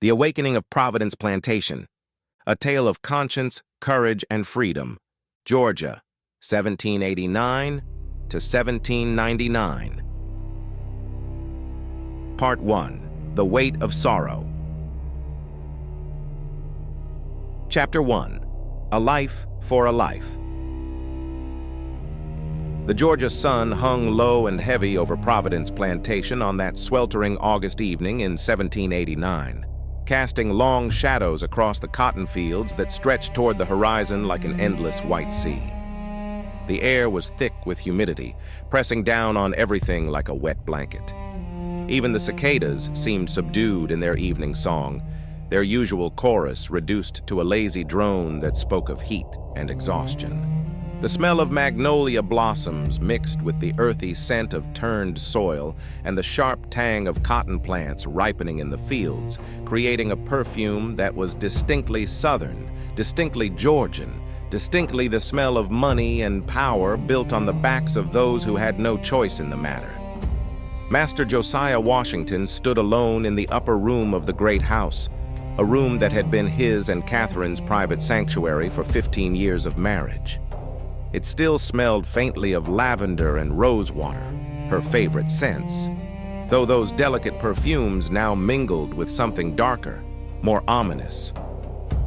The Awakening of Providence Plantation, a tale of conscience, courage, and freedom. Georgia, 1789 to 1799. Part 1. The Weight of Sorrow. Chapter 1. A Life for a Life. The Georgia sun hung low and heavy over Providence Plantation on that sweltering August evening in 1789, casting long shadows across the cotton fields that stretched toward the horizon like an endless white sea. The air was thick with humidity, pressing down on everything like a wet blanket. Even the cicadas seemed subdued in their evening song, their usual chorus reduced to a lazy drone that spoke of heat and exhaustion. The smell of magnolia blossoms mixed with the earthy scent of turned soil and the sharp tang of cotton plants ripening in the fields, creating a perfume that was distinctly Southern, distinctly Georgian, distinctly the smell of money and power built on the backs of those who had no choice in the matter. Master Josiah Washington stood alone in the upper room of the great house, a room that had been his and Catherine's private sanctuary for 15 years of marriage. It still smelled faintly of lavender and rosewater, her favorite scents, though those delicate perfumes now mingled with something darker, more ominous.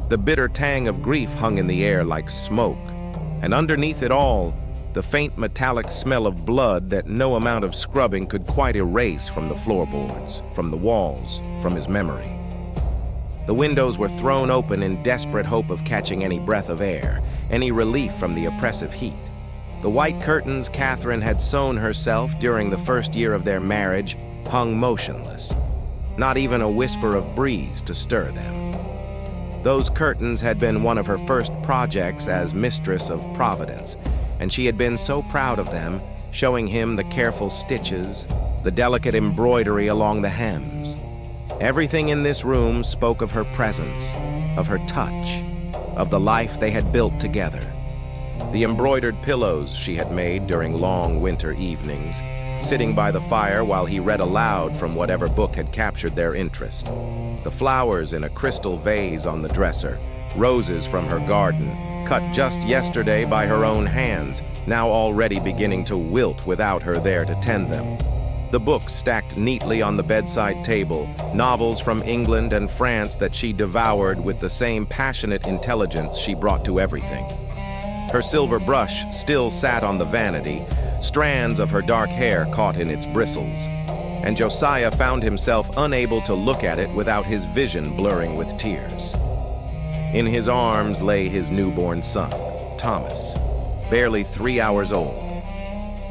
The bitter tang of grief hung in the air like smoke, and underneath it all, the faint metallic smell of blood that no amount of scrubbing could quite erase from the floorboards, from the walls, from his memory. The windows were thrown open in desperate hope of catching any breath of air, any relief from the oppressive heat. The white curtains Catherine had sewn herself during the first year of their marriage hung motionless, not even a whisper of breeze to stir them. Those curtains had been one of her first projects as mistress of Providence, and she had been so proud of them, showing him the careful stitches, the delicate embroidery along the hems. Everything in this room spoke of her presence, of her touch, of the life they had built together. The embroidered pillows she had made during long winter evenings, sitting by the fire while he read aloud from whatever book had captured their interest. The flowers in a crystal vase on the dresser, roses from her garden, cut just yesterday by her own hands, now already beginning to wilt without her there to tend them. The books stacked neatly on the bedside table, novels from England and France that she devoured with the same passionate intelligence she brought to everything. Her silver brush still sat on the vanity, strands of her dark hair caught in its bristles, and Josiah found himself unable to look at it without his vision blurring with tears. In his arms lay his newborn son, Thomas, barely 3 hours old.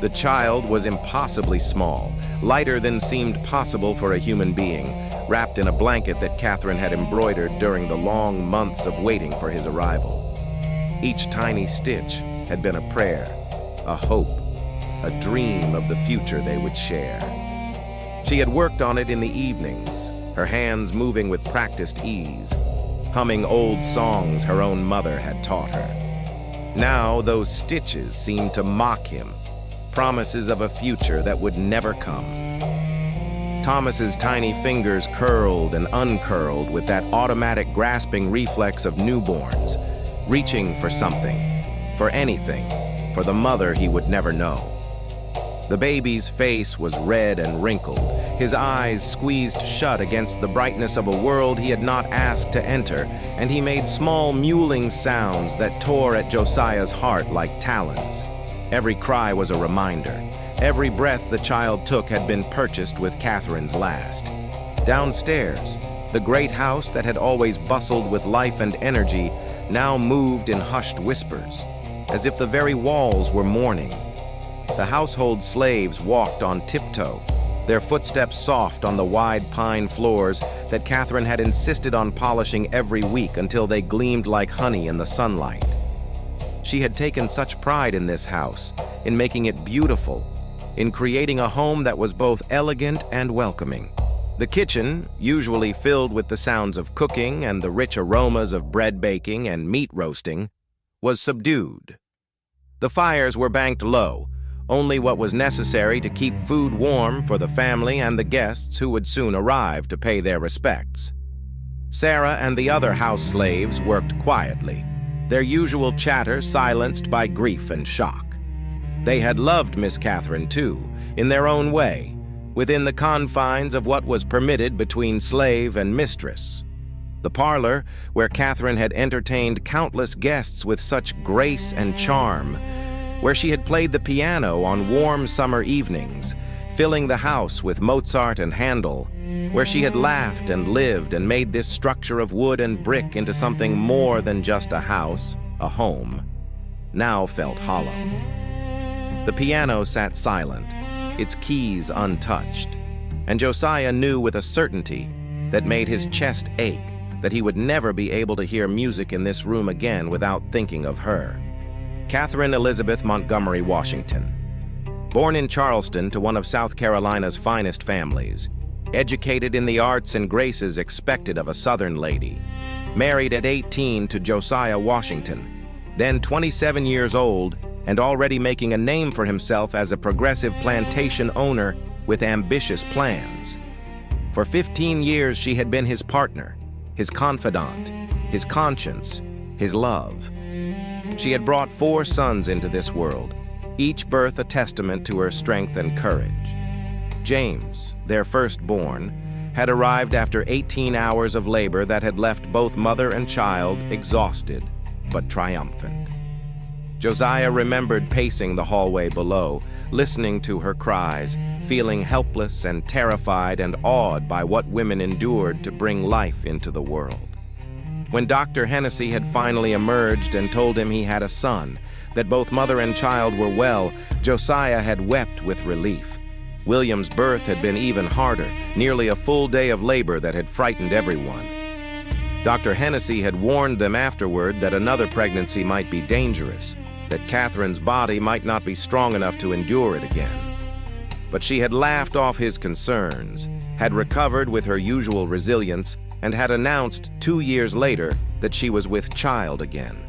The child was impossibly small, lighter than seemed possible for a human being, wrapped in a blanket that Catherine had embroidered during the long months of waiting for his arrival. Each tiny stitch had been a prayer, a hope, a dream of the future they would share. She had worked on it in the evenings, her hands moving with practiced ease, humming old songs her own mother had taught her. Now those stitches seemed to mock him, promises of a future that would never come. Thomas's tiny fingers curled and uncurled with that automatic grasping reflex of newborns, reaching for something, for anything, for the mother he would never know. The baby's face was red and wrinkled, his eyes squeezed shut against the brightness of a world he had not asked to enter, and he made small mewling sounds that tore at Josiah's heart like talons. Every cry was a reminder. Every breath the child took had been purchased with Catherine's last. Downstairs, the great house that had always bustled with life and energy now moved in hushed whispers, as if the very walls were mourning. The household slaves walked on tiptoe, their footsteps soft on the wide pine floors that Catherine had insisted on polishing every week until they gleamed like honey in the sunlight. She had taken such pride in this house, in making it beautiful, in creating a home that was both elegant and welcoming. The kitchen, usually filled with the sounds of cooking and the rich aromas of bread baking and meat roasting, was subdued. The fires were banked low, only what was necessary to keep food warm for the family and the guests who would soon arrive to pay their respects. Sarah and the other house slaves worked quietly, their usual chatter silenced by grief and shock. They had loved Miss Catherine, too, in their own way, within the confines of what was permitted between slave and mistress. The parlor, where Catherine had entertained countless guests with such grace and charm, where she had played the piano on warm summer evenings, filling the house with Mozart and Handel, where she had laughed and lived and made this structure of wood and brick into something more than just a house, a home, now felt hollow. The piano sat silent, its keys untouched, and Josiah knew with a certainty that made his chest ache that he would never be able to hear music in this room again without thinking of her. Catherine Elizabeth Montgomery Washington. Born in Charleston to one of South Carolina's finest families, educated in the arts and graces expected of a Southern lady, married at 18 to Josiah Washington, then 27 years old and already making a name for himself as a progressive plantation owner with ambitious plans. For 15 years she had been his partner, his confidant, his conscience, his love. She had brought 4 sons into this world, each birth a testament to her strength and courage. James, their firstborn, had arrived after 18 hours of labor that had left both mother and child exhausted but triumphant. Josiah remembered pacing the hallway below, listening to her cries, feeling helpless and terrified and awed by what women endured to bring life into the world. When Dr. Hennessy had finally emerged and told him he had a son, that both mother and child were well, Josiah had wept with relief. William's birth had been even harder, nearly a full day of labor that had frightened everyone. Dr. Hennessy had warned them afterward that another pregnancy might be dangerous, that Catherine's body might not be strong enough to endure it again. But she had laughed off his concerns, had recovered with her usual resilience, and had announced 2 years later that she was with child again.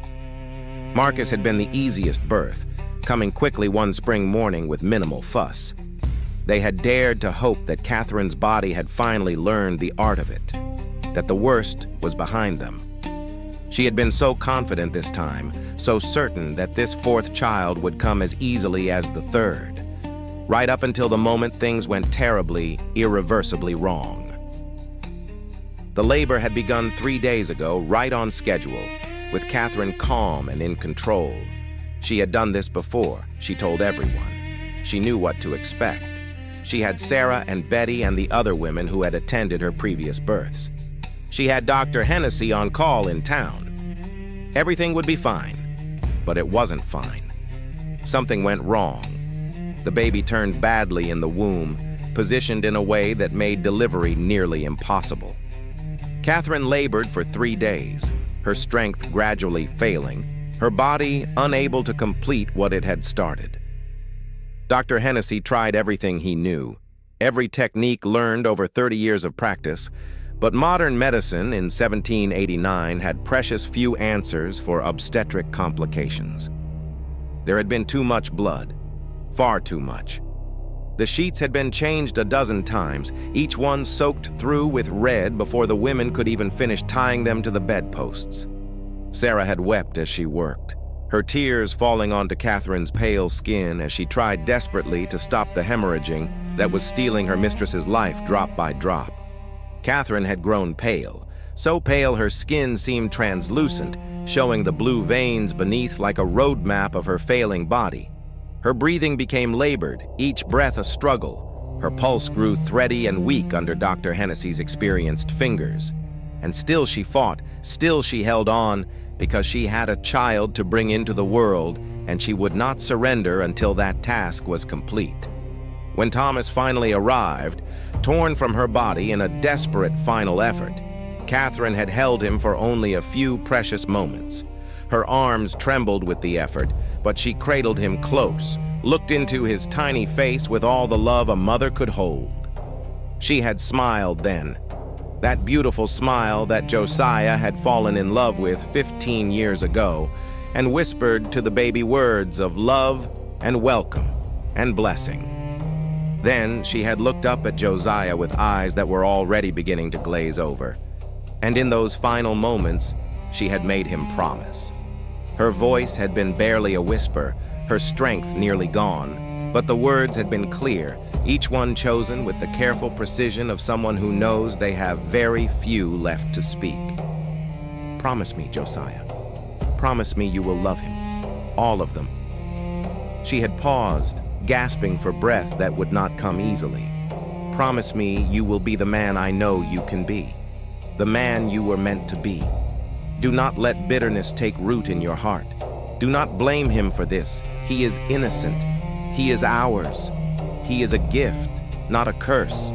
Marcus had been the easiest birth, coming quickly one spring morning with minimal fuss. They had dared to hope that Catherine's body had finally learned the art of it, that the worst was behind them. She had been so confident this time, so certain that this 4th child would come as easily as the 3rd, right up until the moment things went terribly, irreversibly wrong. The labor had begun 3 days ago, right on schedule, with Catherine calm and in control. She had done this before, she told everyone. She knew what to expect. She had Sarah and Betty and the other women who had attended her previous births. She had Dr. Hennessy on call in town. Everything would be fine, but it wasn't fine. Something went wrong. The baby turned badly in the womb, positioned in a way that made delivery nearly impossible. Catherine labored for 3 days, her strength gradually failing, her body unable to complete what it had started. Dr. Hennessy tried everything he knew, every technique learned over 30 years of practice, but modern medicine in 1789 had precious few answers for obstetric complications. There had been too much blood, far too much. The sheets had been changed a dozen times, each one soaked through with red before the women could even finish tying them to the bedposts. Sarah had wept as she worked, her tears falling onto Catherine's pale skin as she tried desperately to stop the hemorrhaging that was stealing her mistress's life drop by drop. Catherine had grown pale, so pale her skin seemed translucent, showing the blue veins beneath like a road map of her failing body. Her breathing became labored, each breath a struggle. Her pulse grew thready and weak under Dr. Hennessy's experienced fingers. And still she fought, still she held on, because she had a child to bring into the world, and she would not surrender until that task was complete. When Thomas finally arrived, torn from her body in a desperate final effort, Catherine had held him for only a few precious moments. Her arms trembled with the effort, but she cradled him close, looked into his tiny face with all the love a mother could hold. She had smiled then, that beautiful smile that Josiah had fallen in love with 15 years ago, and whispered to the baby words of love and welcome and blessing. Then she had looked up at Josiah with eyes that were already beginning to glaze over. And in those final moments, she had made him promise. Her voice had been barely a whisper, her strength nearly gone, but the words had been clear, each one chosen with the careful precision of someone who knows they have very few left to speak. Promise me, Josiah. Promise me you will love him. All of them. She had paused, gasping for breath that would not come easily. Promise me you will be the man I know you can be. The man you were meant to be. Do not let bitterness take root in your heart. Do not blame him for this. He is innocent. He is ours. He is a gift, not a curse.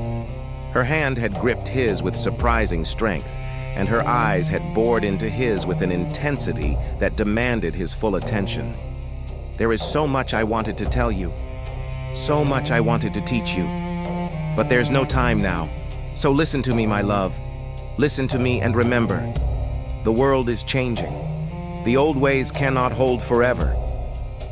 Her hand had gripped his with surprising strength, and her eyes had bored into his with an intensity that demanded his full attention. There is so much I wanted to tell you, so much I wanted to teach you, but there's no time now. So listen to me, my love. Listen to me and remember, the world is changing. The old ways cannot hold forever.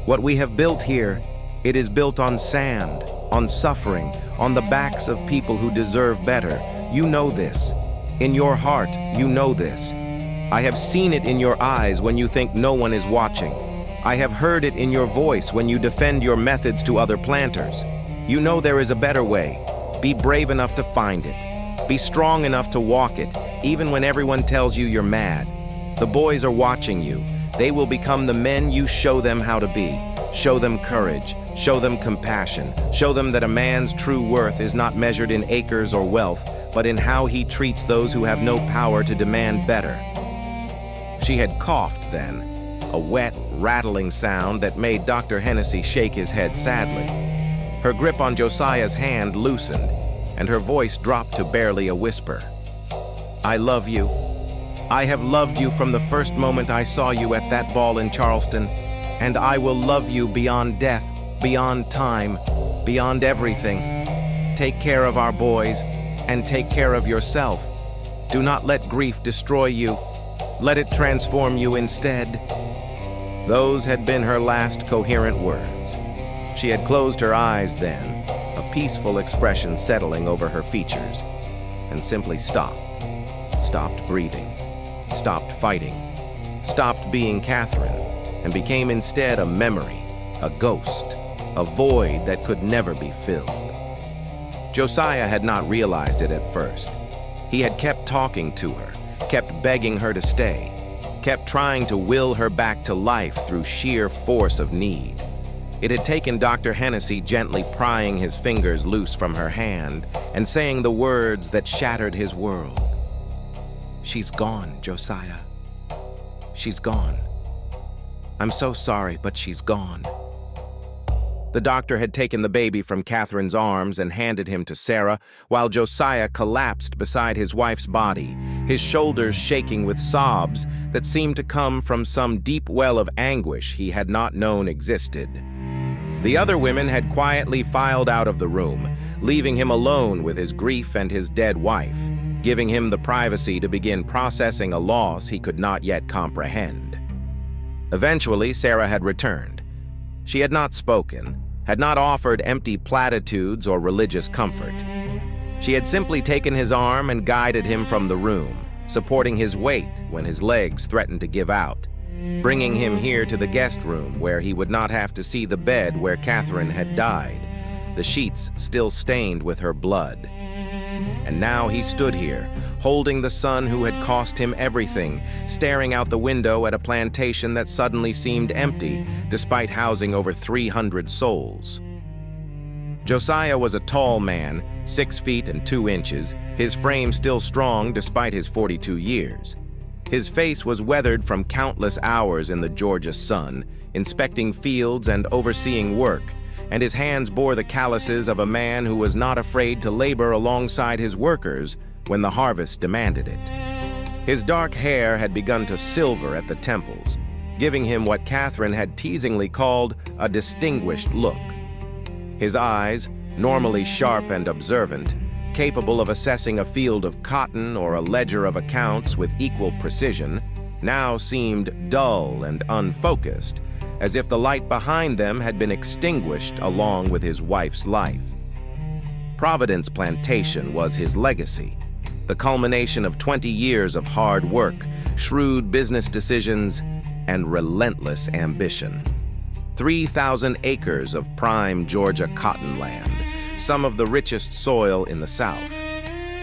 What we have built here, it is built on sand, on suffering, on the backs of people who deserve better. You know this. In your heart, you know this. I have seen it in your eyes when you think no one is watching. I have heard it in your voice when you defend your methods to other planters. You know there is a better way. Be brave enough to find it. Be strong enough to walk it, even when everyone tells you you're mad. The boys are watching you. They will become the men you show them how to be. Show them courage. Show them compassion. Show them that a man's true worth is not measured in acres or wealth, but in how he treats those who have no power to demand better. She had coughed then, a wet, rattling sound that made Dr. Hennessy shake his head sadly. Her grip on Josiah's hand loosened, and her voice dropped to barely a whisper. I love you. I have loved you from the first moment I saw you at that ball in Charleston, and I will love you beyond death, beyond time, beyond everything. Take care of our boys, and take care of yourself. Do not let grief destroy you. Let it transform you instead. Those had been her last coherent words. She had closed her eyes then, a peaceful expression settling over her features, and simply stopped. Stopped breathing. Stopped fighting. Stopped being Catherine, and became instead a memory, a ghost, a void that could never be filled. Josiah had not realized it at first. He had kept talking to her, kept begging her to stay, kept trying to will her back to life through sheer force of need. It had taken Dr. Hennessy gently prying his fingers loose from her hand and saying the words that shattered his world. She's gone, Josiah. She's gone. I'm so sorry, but she's gone. The doctor had taken the baby from Catherine's arms and handed him to Sarah, while Josiah collapsed beside his wife's body, his shoulders shaking with sobs that seemed to come from some deep well of anguish he had not known existed. The other women had quietly filed out of the room, leaving him alone with his grief and his dead wife, giving him the privacy to begin processing a loss he could not yet comprehend. Eventually, Sarah had returned. She had not spoken, had not offered empty platitudes or religious comfort. She had simply taken his arm and guided him from the room, supporting his weight when his legs threatened to give out, bringing him here to the guest room where he would not have to see the bed where Catherine had died, the sheets still stained with her blood. And now he stood here, holding the son who had cost him everything, staring out the window at a plantation that suddenly seemed empty, despite housing over 300 souls. Josiah was a tall man, 6 feet and 2 inches, his frame still strong despite his 42 years. His face was weathered from countless hours in the Georgia sun, inspecting fields and overseeing work, and his hands bore the calluses of a man who was not afraid to labor alongside his workers when the harvest demanded it. His dark hair had begun to silver at the temples, giving him what Catherine had teasingly called a distinguished look. His eyes, normally sharp and observant, capable of assessing a field of cotton or a ledger of accounts with equal precision, now seemed dull and unfocused, as if the light behind them had been extinguished along with his wife's life. Providence Plantation was his legacy, the culmination of 20 years of hard work, shrewd business decisions, and relentless ambition. 3,000 acres of prime Georgia cotton land, some of the richest soil in the South.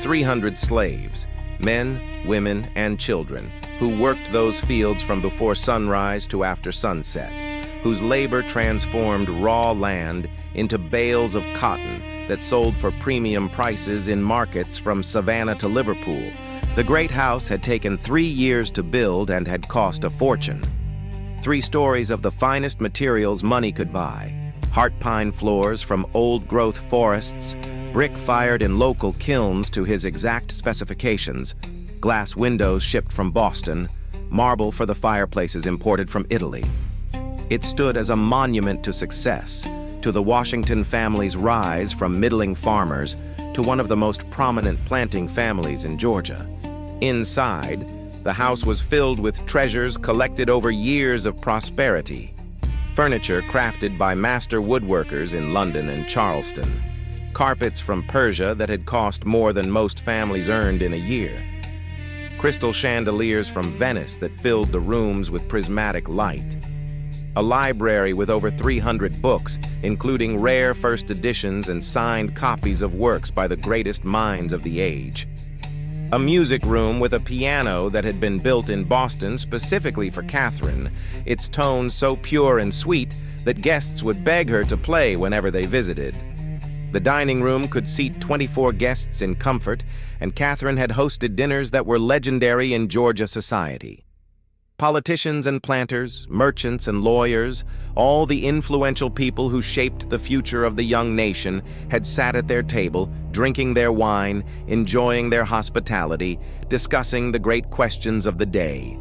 300 slaves, men, women, and children, who worked those fields from before sunrise to after sunset, whose labor transformed raw land into bales of cotton that sold for premium prices in markets from Savannah to Liverpool. The great house had taken 3 years to build and had cost a fortune. 3 stories of the finest materials money could buy, heart pine floors from old-growth forests, brick fired in local kilns to his exact specifications, glass windows shipped from Boston, marble for the fireplaces imported from Italy. It stood as a monument to success, to the Washington family's rise from middling farmers to one of the most prominent planting families in Georgia. Inside, the house was filled with treasures collected over years of prosperity. Furniture crafted by master woodworkers in London and Charleston. Carpets from Persia that had cost more than most families earned in a year. Crystal chandeliers from Venice that filled the rooms with prismatic light. A library with over 300 books, including rare first editions and signed copies of works by the greatest minds of the age. A music room with a piano that had been built in Boston specifically for Catherine, its tones so pure and sweet that guests would beg her to play whenever they visited. The dining room could seat 24 guests in comfort, and Catherine had hosted dinners that were legendary in Georgia society. Politicians and planters, merchants and lawyers, all the influential people who shaped the future of the young nation had sat at their table, drinking their wine, enjoying their hospitality, discussing the great questions of the day.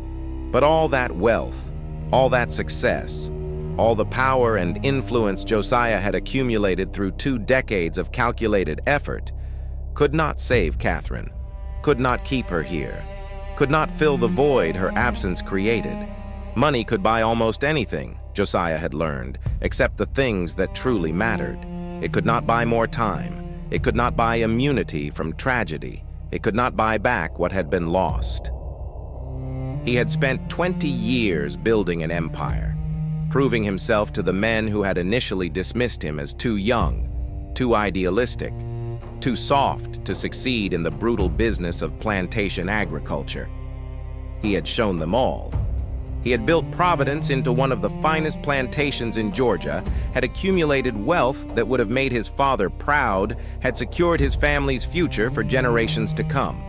But all that wealth, all that success, all the power and influence Josiah had accumulated through 2 decades of calculated effort, could not save Catherine, could not keep her here, could not fill the void her absence created. Money could buy almost anything, Josiah had learned, except the things that truly mattered. It could not buy more time. It could not buy immunity from tragedy. It could not buy back what had been lost. He had spent 20 years building an empire, proving himself to the men who had initially dismissed him as too young, too idealistic, too soft to succeed in the brutal business of plantation agriculture. He had shown them all. He had built Providence into one of the finest plantations in Georgia, had accumulated wealth that would have made his father proud, had secured his family's future for generations to come.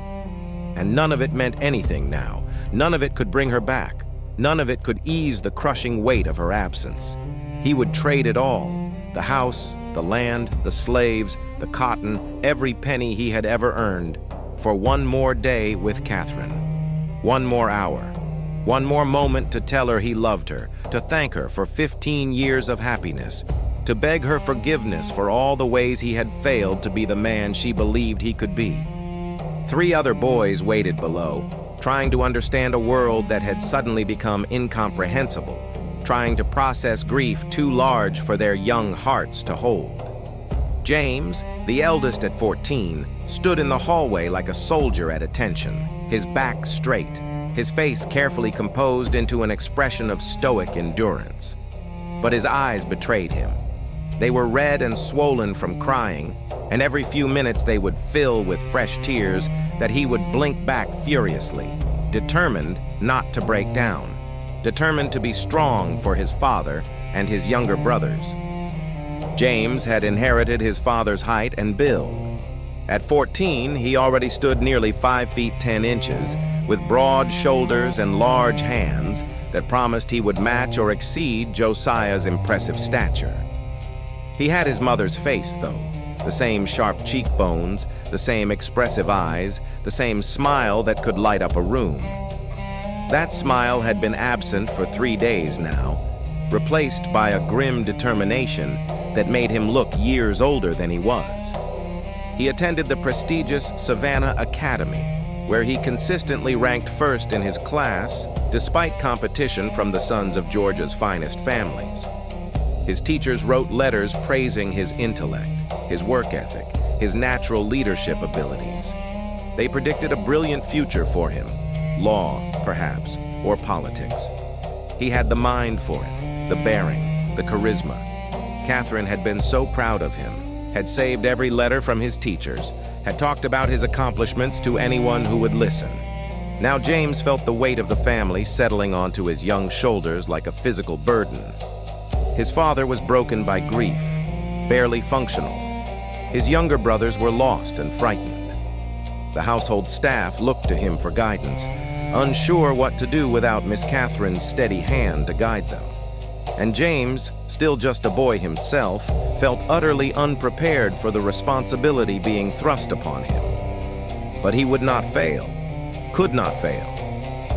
And none of it meant anything now. None of it could bring her back. None of it could ease the crushing weight of her absence. He would trade it all, the house, the land, the slaves, the cotton, every penny he had ever earned, for one more day with Catherine. One more hour. One more moment to tell her he loved her, to thank her for 15 years of happiness, to beg her forgiveness for all the ways he had failed to be the man she believed he could be. 3 other boys waited below, trying to understand a world that had suddenly become incomprehensible, trying to process grief too large for their young hearts to hold. James, the eldest at 14, stood in the hallway like a soldier at attention, his back straight, his face carefully composed into an expression of stoic endurance. But his eyes betrayed him. They were red and swollen from crying, and every few minutes they would fill with fresh tears that he would blink back furiously, determined not to break down, determined to be strong for his father and his younger brothers. James had inherited his father's height and build. At 14, he already stood nearly 5 feet 10 inches, with broad shoulders and large hands that promised he would match or exceed Josiah's impressive stature. He had his mother's face, though, the same sharp cheekbones, the same expressive eyes, the same smile that could light up a room. That smile had been absent for 3 days now, replaced by a grim determination that made him look years older than he was. He attended the prestigious Savannah Academy, where he consistently ranked first in his class, despite competition from the sons of Georgia's finest families. His teachers wrote letters praising his intellect, his work ethic, his natural leadership abilities. They predicted a brilliant future for him. Law, perhaps, or politics. He had the mind for it, the bearing, the charisma. Catherine had been so proud of him, had saved every letter from his teachers, had talked about his accomplishments to anyone who would listen. Now James felt the weight of the family settling onto his young shoulders like a physical burden. His father was broken by grief, barely functional. His younger brothers were lost and frightened. The household staff looked to him for guidance, unsure what to do without Miss Catherine's steady hand to guide them. And James, still just a boy himself, felt utterly unprepared for the responsibility being thrust upon him. But he would not fail, could not fail.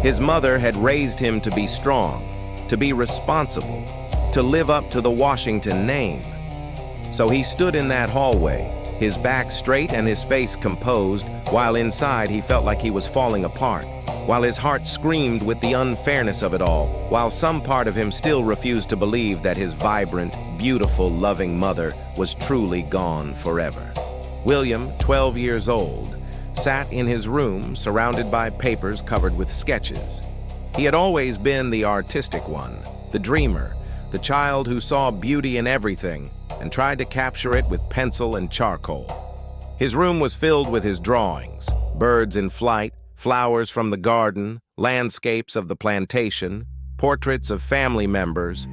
His mother had raised him to be strong, to be responsible, to live up to the Washington name. So he stood in that hallway, his back straight and his face composed, while inside he felt like he was falling apart, while his heart screamed with the unfairness of it all, while some part of him still refused to believe that his vibrant, beautiful, loving mother was truly gone forever. William, 12 years old, sat in his room surrounded by papers covered with sketches. He had always been the artistic one, the dreamer, the child who saw beauty in everything and tried to capture it with pencil and charcoal. His room was filled with his drawings, birds in flight, flowers from the garden, landscapes of the plantation, portraits of family members,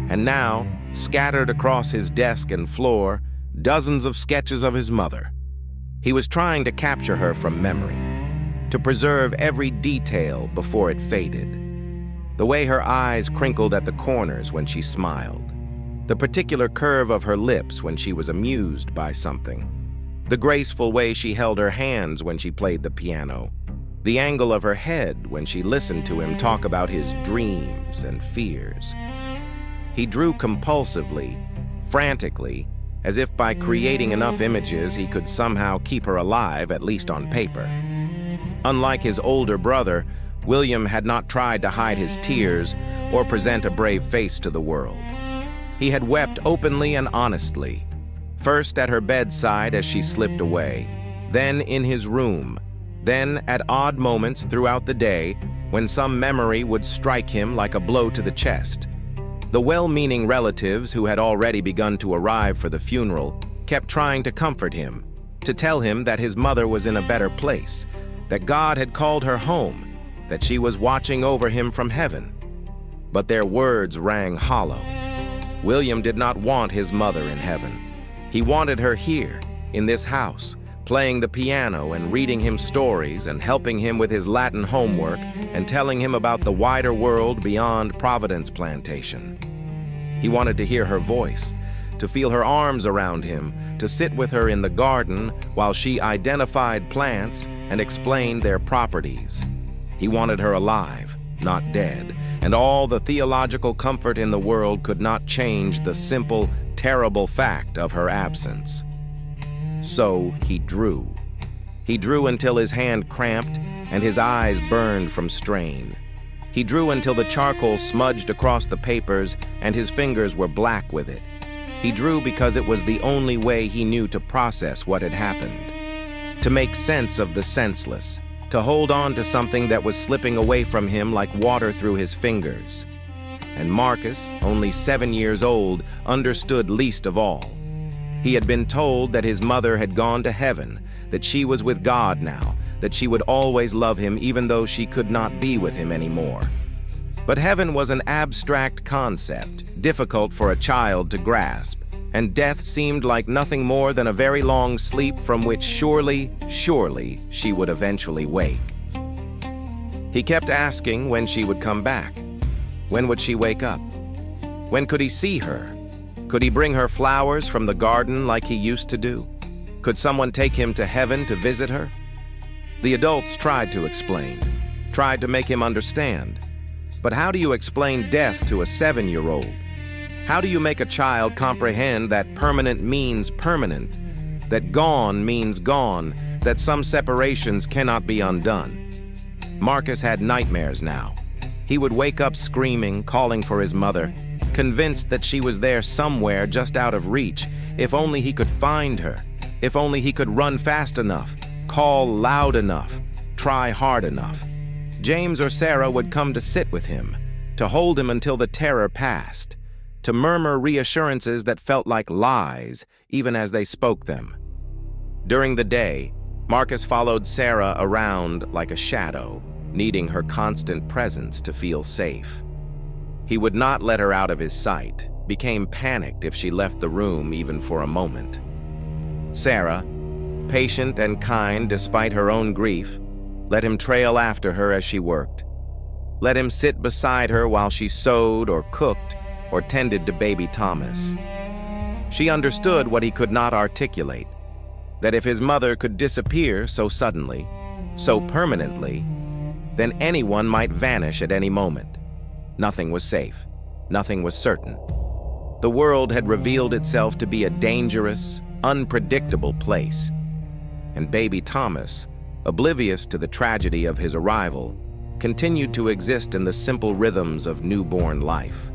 and now, scattered across his desk and floor, dozens of sketches of his mother. He was trying to capture her from memory, to preserve every detail before it faded. The way her eyes crinkled at the corners when she smiled, the particular curve of her lips when she was amused by something, the graceful way she held her hands when she played the piano, the angle of her head when she listened to him talk about his dreams and fears. He drew compulsively, frantically, as if by creating enough images he could somehow keep her alive, at least on paper. Unlike his older brother, William had not tried to hide his tears or present a brave face to the world. He had wept openly and honestly, first at her bedside as she slipped away, then in his room, then at odd moments throughout the day when some memory would strike him like a blow to the chest. The well-meaning relatives who had already begun to arrive for the funeral kept trying to comfort him, to tell him that his mother was in a better place, that God had called her home, that she was watching over him from heaven. But their words rang hollow. William did not want his mother in heaven. He wanted her here, in this house, playing the piano and reading him stories and helping him with his Latin homework and telling him about the wider world beyond Providence Plantation. He wanted to hear her voice, to feel her arms around him, to sit with her in the garden while she identified plants and explained their properties. He wanted her alive, not dead, and all the theological comfort in the world could not change the simple, terrible fact of her absence. So he drew. He drew until his hand cramped and his eyes burned from strain. He drew until the charcoal smudged across the papers and his fingers were black with it. He drew because it was the only way he knew to process what had happened, to make sense of the senseless, to hold on to something that was slipping away from him like water through his fingers. And Marcus, only 7 years old, understood least of all. He had been told that his mother had gone to heaven, that she was with God now, that she would always love him even though she could not be with him anymore. But heaven was an abstract concept, difficult for a child to grasp, and death seemed like nothing more than a very long sleep from which surely she would eventually wake. He kept asking when she would come back. When would she wake up? When could he see her? Could he bring her flowers from the garden like he used to do? Could someone take him to heaven to visit her? The adults tried to explain, tried to make him understand. But how do you explain death to a 7-year-old? How do you make a child comprehend that permanent means permanent, that gone means gone, that some separations cannot be undone? Marcus had nightmares now. He would wake up screaming, calling for his mother, convinced that she was there somewhere just out of reach, if only he could find her, if only he could run fast enough, call loud enough, try hard enough. James or Sarah would come to sit with him, to hold him until the terror passed, to murmur reassurances that felt like lies even as they spoke them. During the day, Marcus followed Sarah around like a shadow, needing her constant presence to feel safe. He would not let her out of his sight, became panicked if she left the room even for a moment. Sarah, patient and kind despite her own grief, let him trail after her as she worked. Let him sit beside her while she sewed or cooked or tended to baby Thomas. She understood what he could not articulate, that if his mother could disappear so suddenly, so permanently, then anyone might vanish at any moment. Nothing was safe. Nothing was certain. The world had revealed itself to be a dangerous, unpredictable place. And baby Thomas, oblivious to the tragedy of his arrival, continued to exist in the simple rhythms of newborn life.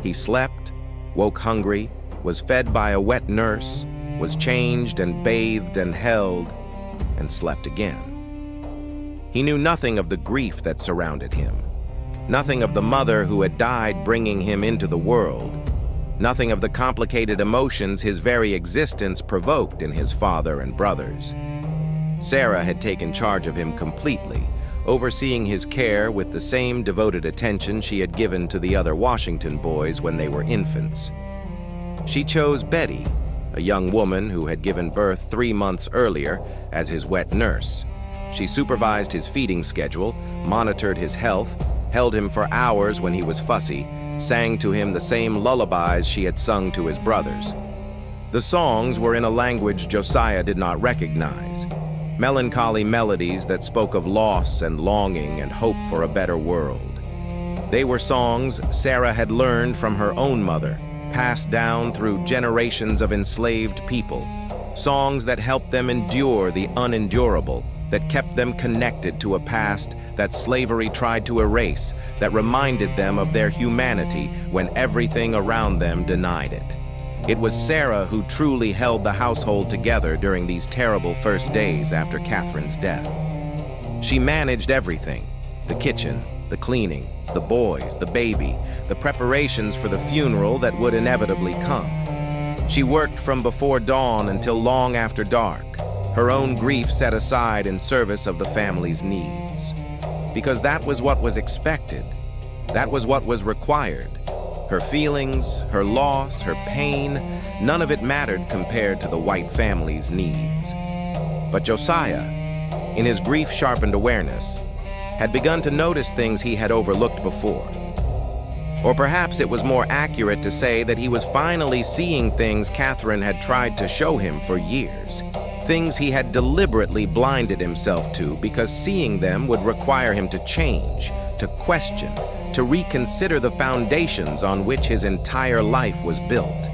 He slept, woke hungry, was fed by a wet nurse, was changed and bathed and held, and slept again. He knew nothing of the grief that surrounded him, nothing of the mother who had died bringing him into the world, nothing of the complicated emotions his very existence provoked in his father and brothers. Sarah had taken charge of him completely, overseeing his care with the same devoted attention she had given to the other Washington boys when they were infants. She chose Betty, a young woman who had given birth 3 months earlier, as his wet nurse. She supervised his feeding schedule, monitored his health, held him for hours when he was fussy, sang to him the same lullabies she had sung to his brothers. The songs were in a language Josiah did not recognize, melancholy melodies that spoke of loss and longing and hope for a better world. They were songs Sarah had learned from her own mother, passed down through generations of enslaved people, songs that helped them endure the unendurable, that kept them connected to a past that slavery tried to erase, that reminded them of their humanity when everything around them denied it. It was Sarah who truly held the household together during these terrible first days after Catherine's death. She managed everything: the kitchen, the cleaning, the boys, the baby, the preparations for the funeral that would inevitably come. She worked from before dawn until long after dark, her own grief set aside in service of the family's needs. Because that was what was expected. That was what was required. Her feelings, her loss, her pain, none of it mattered compared to the white family's needs. But Josiah, in his grief-sharpened awareness, had begun to notice things he had overlooked before. Or perhaps it was more accurate to say that he was finally seeing things Catherine had tried to show him for years. Things he had deliberately blinded himself to because seeing them would require him to change, to question, to reconsider the foundations on which his entire life was built.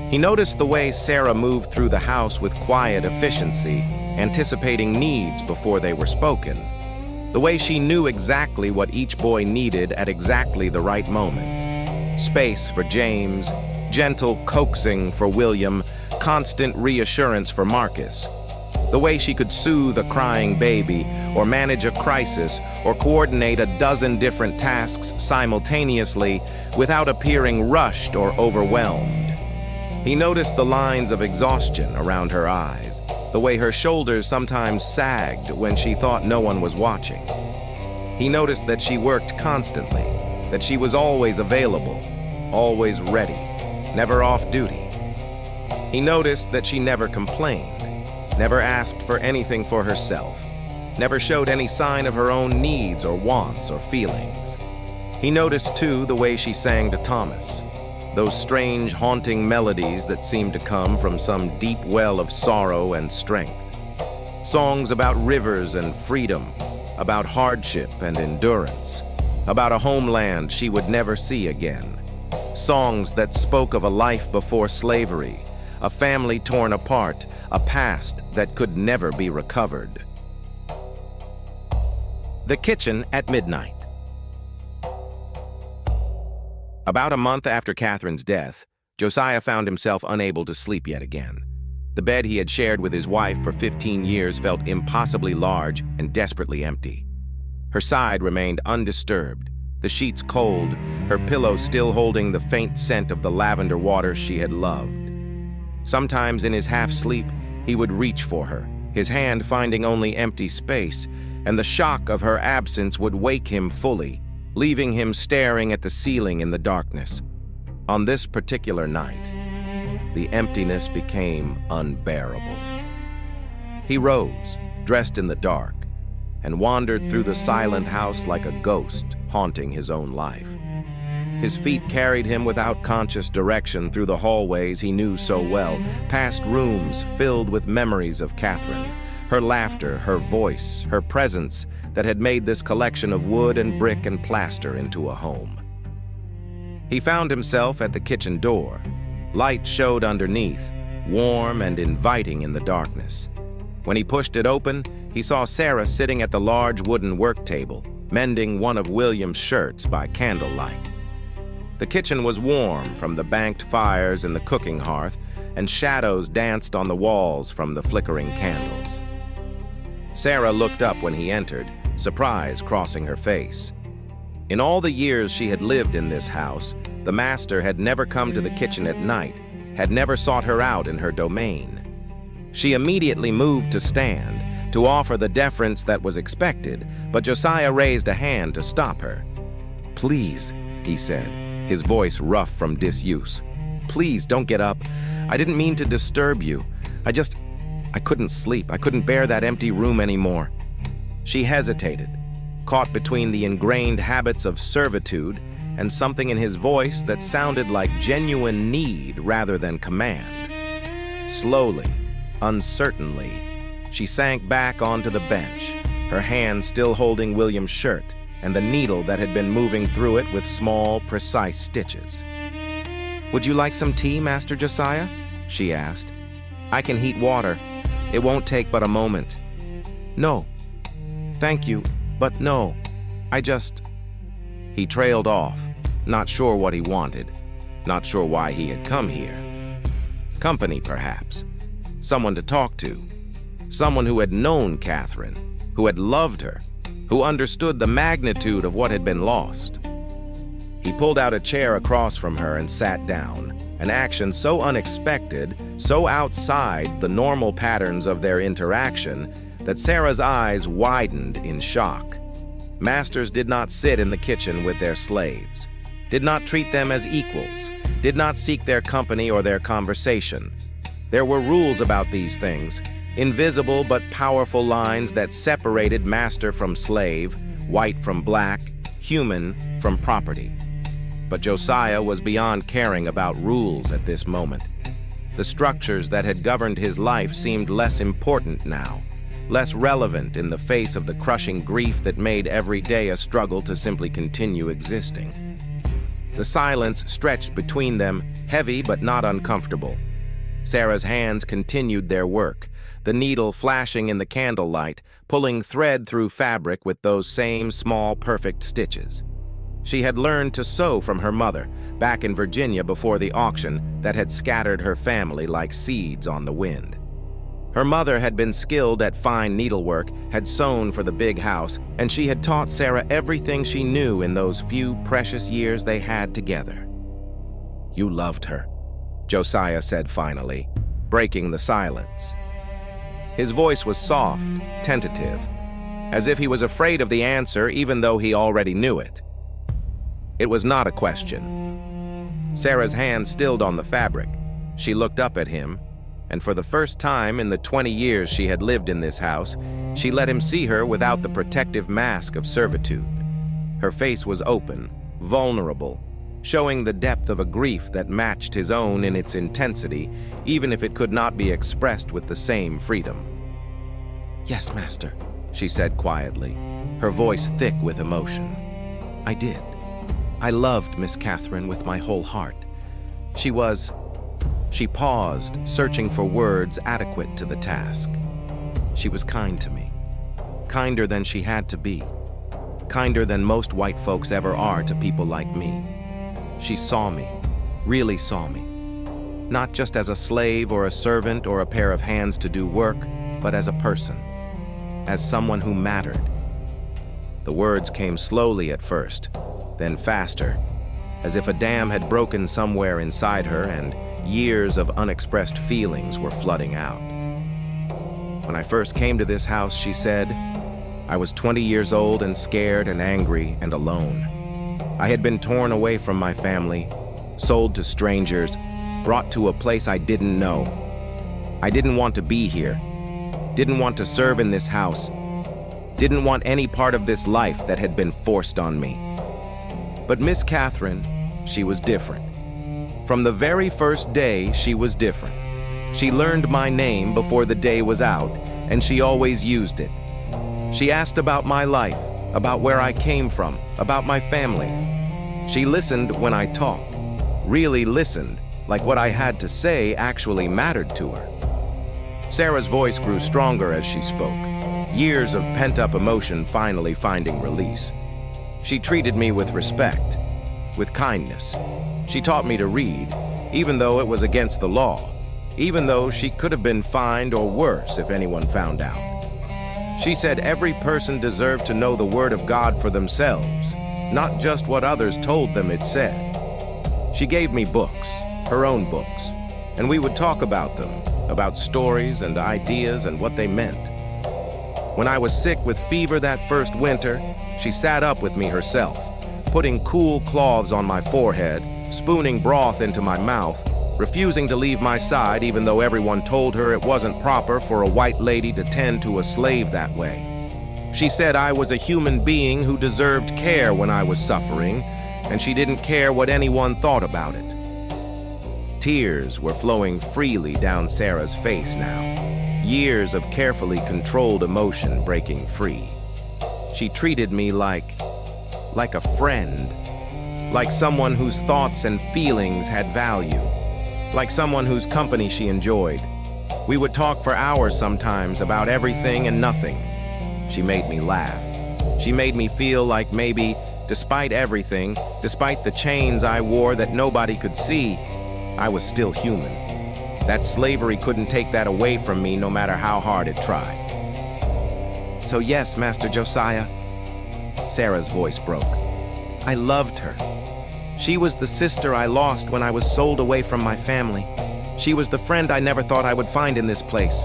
He noticed the way Sarah moved through the house with quiet efficiency, anticipating needs before they were spoken. The way she knew exactly what each boy needed at exactly the right moment. Space for James, gentle coaxing for William, constant reassurance for Marcus. The way she could soothe a crying baby, or manage a crisis, or coordinate a dozen different tasks simultaneously without appearing rushed or overwhelmed. He noticed the lines of exhaustion around her eyes, the way her shoulders sometimes sagged when she thought no one was watching. He noticed that she worked constantly, that she was always available, always ready, never off duty. He noticed that she never complained, never asked for anything for herself, never showed any sign of her own needs or wants or feelings. He noticed, too, the way she sang to Thomas, those strange, haunting melodies that seemed to come from some deep well of sorrow and strength. Songs about rivers and freedom, about hardship and endurance, about a homeland she would never see again. Songs that spoke of a life before slavery, a family torn apart, a past that could never be recovered. The kitchen at midnight. About a month after Catherine's death, Josiah found himself unable to sleep yet again. The bed he had shared with his wife for 15 years felt impossibly large and desperately empty. Her side remained undisturbed, the sheets cold, her pillow still holding the faint scent of the lavender water she had loved. Sometimes in his half-sleep, he would reach for her, his hand finding only empty space, and the shock of her absence would wake him fully, leaving him staring at the ceiling in the darkness. On this particular night, the emptiness became unbearable. He rose, dressed in the dark, and wandered through the silent house like a ghost haunting his own life. His feet carried him without conscious direction through the hallways he knew so well, past rooms filled with memories of Catherine, her laughter, her voice, her presence that had made this collection of wood and brick and plaster into a home. He found himself at the kitchen door. Light showed underneath, warm and inviting in the darkness. When he pushed it open, he saw Sarah sitting at the large wooden work table, mending one of William's shirts by candlelight. The kitchen was warm from the banked fires in the cooking hearth, and shadows danced on the walls from the flickering candles. Sarah looked up when he entered, surprise crossing her face. In all the years she had lived in this house, the master had never come to the kitchen at night, had never sought her out in her domain. She immediately moved to stand, to offer the deference that was expected, but Josiah raised a hand to stop her. "Please," he said, his voice rough from disuse. "Please, don't get up. I didn't mean to disturb you. I couldn't sleep. I couldn't bear that empty room anymore." She hesitated, caught between the ingrained habits of servitude and something in his voice that sounded like genuine need rather than command. Slowly, uncertainly, she sank back onto the bench, her hand still holding William's shirt and the needle that had been moving through it with small, precise stitches. "Would you like some tea, Master Josiah?" she asked. "I can heat water. It won't take but a moment." "No. Thank you, but no. He trailed off, not sure what he wanted, not sure why he had come here. Company, perhaps. Someone to talk to. Someone who had known Catherine, who had loved her, who understood the magnitude of what had been lost. He pulled out a chair across from her and sat down, an action so unexpected, so outside the normal patterns of their interaction, that Sarah's eyes widened in shock. Masters did not sit in the kitchen with their slaves, did not treat them as equals, did not seek their company or their conversation. There were rules about these things, invisible but powerful lines that separated master from slave, white from black, human from property. But Josiah was beyond caring about rules at this moment. The structures that had governed his life seemed less important now, less relevant in the face of the crushing grief that made every day a struggle to simply continue existing. The silence stretched between them, heavy but not uncomfortable. Sarah's hands continued their work, the needle flashing in the candlelight, pulling thread through fabric with those same small, perfect stitches. She had learned to sew from her mother, back in Virginia before the auction that had scattered her family like seeds on the wind. Her mother had been skilled at fine needlework, had sewn for the big house, and she had taught Sarah everything she knew in those few precious years they had together. "You loved her," Josiah said finally, breaking the silence. His voice was soft, tentative, as if he was afraid of the answer even though he already knew it. It was not a question. Sarah's hand stilled on the fabric. She looked up at him, and for the first time in the 20 years she had lived in this house, she let him see her without the protective mask of servitude. Her face was open, vulnerable, showing the depth of a grief that matched his own in its intensity, even if it could not be expressed with the same freedom. "Yes, Master," she said quietly, her voice thick with emotion. "I did. I loved Miss Catherine with my whole heart. She paused, searching for words adequate to the task. She was kind to me, kinder than she had to be, kinder than most white folks ever are to people like me. She saw me, really saw me. not just as a slave or a servant or a pair of hands to do work, but as a person, as someone who mattered. The words came slowly at first, then faster, as if a dam had broken somewhere inside her and years of unexpressed feelings were flooding out. When I first came to this house, she said, I was 20 years old and scared and angry and alone. I had been torn away from my family, sold to strangers, brought to a place I didn't know. I didn't want to be here, didn't want to serve in this house, didn't want any part of this life that had been forced on me. But Miss Catherine, she was different. From the very first day, she was different. She learned my name before the day was out, and she always used it. She asked about my life, about where I came from, about my family. She listened when I talked, really listened, like what I had to say actually mattered to her. Sarah's voice grew stronger as she spoke, years of pent-up emotion finally finding release. She treated me with respect, with kindness. She taught me to read, even though it was against the law, even though she could have been fined or worse if anyone found out. She said every person deserved to know the Word of God for themselves, not just what others told them it said. She gave me books, her own books, and we would talk about them, about stories and ideas and what they meant. When I was sick with fever that first winter, she sat up with me herself, putting cool cloths on my forehead, spooning broth into my mouth, refusing to leave my side even though everyone told her it wasn't proper for a white lady to tend to a slave that way. She said I was a human being who deserved care when I was suffering, and she didn't care what anyone thought about it. Tears were flowing freely down Sarah's face now, years of carefully controlled emotion breaking free. She treated me like a friend, like someone whose thoughts and feelings had value, like someone whose company she enjoyed. We would talk for hours sometimes about everything and nothing. She made me laugh. She made me feel like maybe, despite everything, despite the chains I wore that nobody could see, I was still human. That slavery couldn't take that away from me no matter how hard it tried. So yes, Master Josiah, Sarah's voice broke. I loved her. She was the sister I lost when I was sold away from my family. She was the friend I never thought I would find in this place.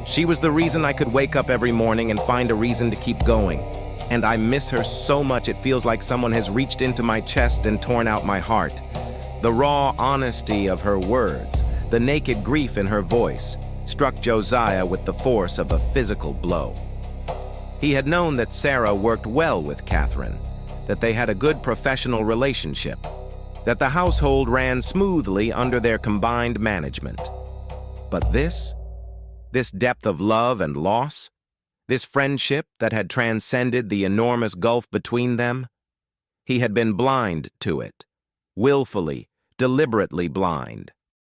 She was the reason I could wake up every morning and find a reason to keep going. And I miss her so much it feels like someone has reached into my chest and torn out my heart. The raw honesty of her words, the naked grief in her voice, struck Josiah with the force of a physical blow. He had known that Sarah worked well with Catherine, that they had a good professional relationship, that the household ran smoothly under their combined management. But this depth of love and loss, this friendship that had transcended the enormous gulf between them, he had been blind to it, willfully, deliberately blind.